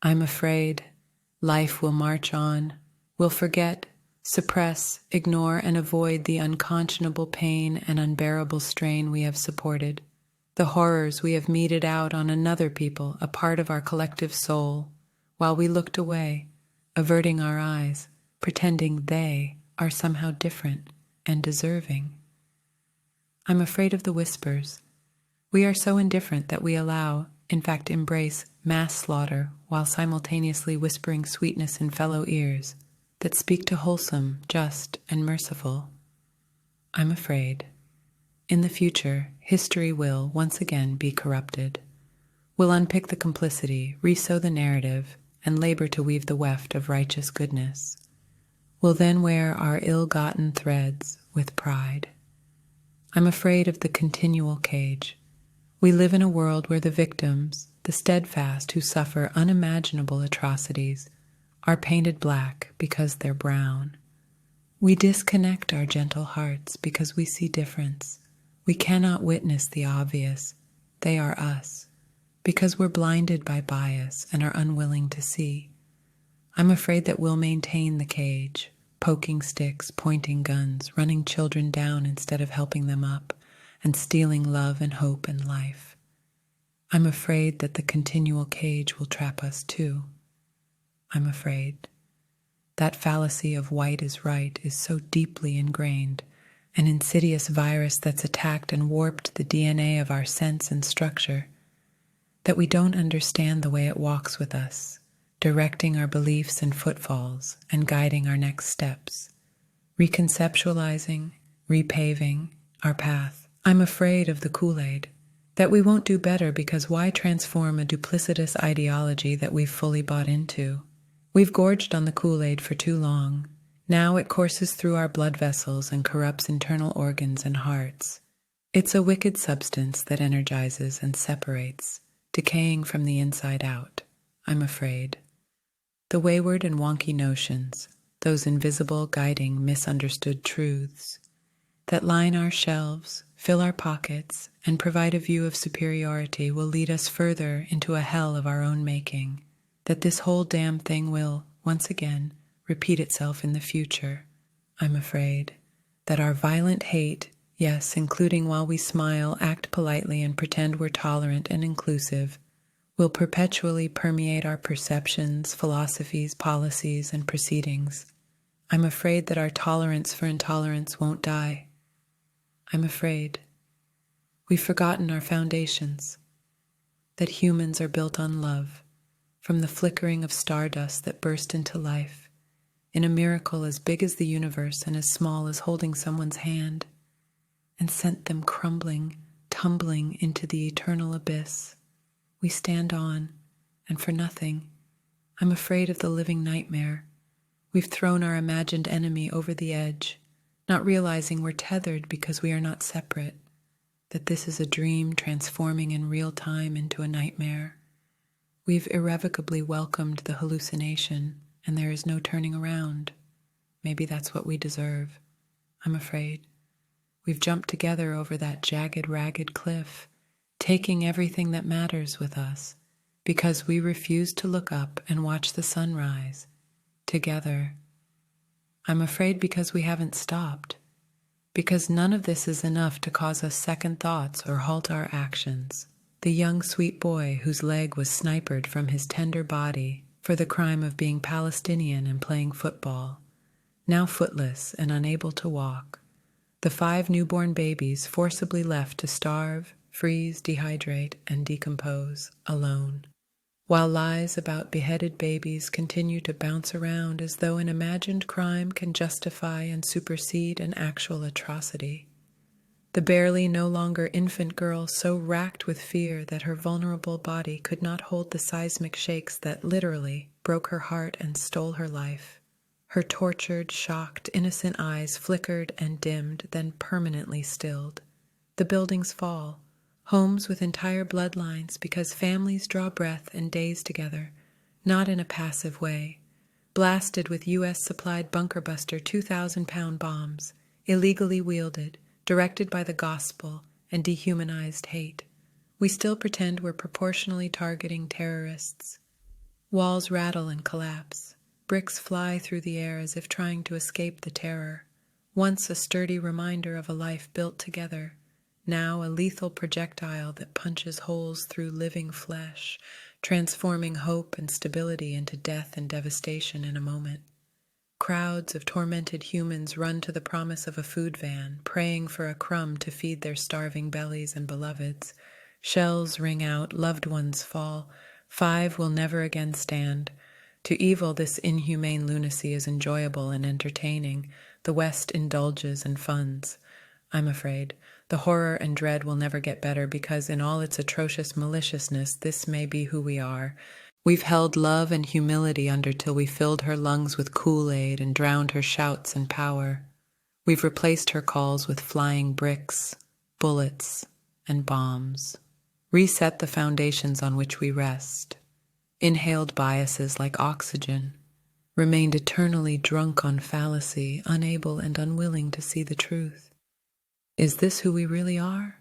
I'm afraid life will march on. We'll forget, suppress, ignore, and avoid the unconscionable pain and unbearable strain we have supported, the horrors we have meted out on another people, a part of our collective soul, while we looked away, averting our eyes, pretending they are somehow different and deserving. I'm afraid of the whispers. We are so indifferent that we allow, in fact embrace, mass slaughter while simultaneously whispering sweetness in fellow ears that speak to wholesome, just, and merciful. I'm afraid. In the future, history will once again be corrupted. We'll unpick the complicity, resow the narrative, and labor to weave the weft of righteous goodness. We'll then wear our ill-gotten threads with pride. I'm afraid of the continual cage. We live in a world where the victims, the steadfast who suffer unimaginable atrocities, are painted black because they're brown. We disconnect our gentle hearts because we see difference. We cannot witness the obvious. They are us, because we're blinded by bias and are unwilling to see. I'm afraid that we'll maintain the cage, poking sticks, pointing guns, running children down instead of helping them up, and stealing love and hope and life. I'm afraid that the continual cage will trap us too. I'm afraid. That fallacy of white is right is so deeply ingrained, an insidious virus that's attacked and warped the DNA of our sense and structure, that we don't understand the way it walks with us, directing our beliefs and footfalls and guiding our next steps, reconceptualizing, repaving our path. I'm afraid of the Kool-Aid, that we won't do better because why transform a duplicitous ideology that we've fully bought into? We've gorged on the Kool-Aid for too long. Now it courses through our blood vessels and corrupts internal organs and hearts. It's a wicked substance that energizes and separates, decaying from the inside out. I'm afraid. The wayward and wonky notions, those invisible, guiding, misunderstood truths that line our shelves, fill our pockets, and provide a view of superiority will lead us further into a hell of our own making, that this whole damn thing will, once again, repeat itself in the future. I'm afraid that our violent hate, yes, including while we smile, act politely, and pretend we're tolerant and inclusive, will perpetually permeate our perceptions, philosophies, policies, and proceedings. I'm afraid that our tolerance for intolerance won't die. I'm afraid. We've forgotten our foundations, that humans are built on love, from the flickering of stardust that burst into life, in a miracle as big as the universe and as small as holding someone's hand, and sent them crumbling, tumbling into the eternal abyss. We stand on, and for nothing. I'm afraid of the living nightmare. We've thrown our imagined enemy over the edge, not realizing we're tethered because we are not separate, that this is a dream transforming in real time into a nightmare. We've irrevocably welcomed the hallucination, and there is no turning around. Maybe that's what we deserve. I'm afraid. We've jumped together over that jagged, ragged cliff, taking everything that matters with us, because we refuse to look up and watch the sunrise together. I'm afraid because we haven't stopped, because none of this is enough to cause us second thoughts or halt our actions. The young sweet boy whose leg was sniped from his tender body for the crime of being Palestinian and playing football, now footless and unable to walk. The 5 newborn babies forcibly left to starve, freeze, dehydrate, and decompose alone, while lies about beheaded babies continue to bounce around as though an imagined crime can justify and supersede an actual atrocity. The barely no longer infant girl so racked with fear that her vulnerable body could not hold the seismic shakes that literally broke her heart and stole her life. Her tortured, shocked, innocent eyes flickered and dimmed, then permanently stilled. The buildings fall, homes with entire bloodlines, because families draw breath and days together, not in a passive way, blasted with U.S.-supplied bunker-buster 2,000-pound bombs, illegally wielded, directed by the gospel and dehumanized hate. We still pretend we're proportionally targeting terrorists. Walls rattle and collapse. Bricks fly through the air as if trying to escape the terror. Once a sturdy reminder of a life built together, now a lethal projectile that punches holes through living flesh, transforming hope and stability into death and devastation in a moment. Crowds of tormented humans run to the promise of a food van, praying for a crumb to feed their starving bellies and beloveds. Shells ring out, loved ones fall. 5 will never again stand. To evil, this inhumane lunacy is enjoyable and entertaining. The West indulges and funds. I'm afraid the horror and dread will never get better because in all its atrocious maliciousness, this may be who we are. We've held love and humility under till we filled her lungs with Kool-Aid and drowned her shouts and power. We've replaced her calls with flying bricks, bullets, and bombs. Reset the foundations on which we rest. Inhaled biases like oxygen. Remained eternally drunk on fallacy, unable and unwilling to see the truth. Is this who we really are?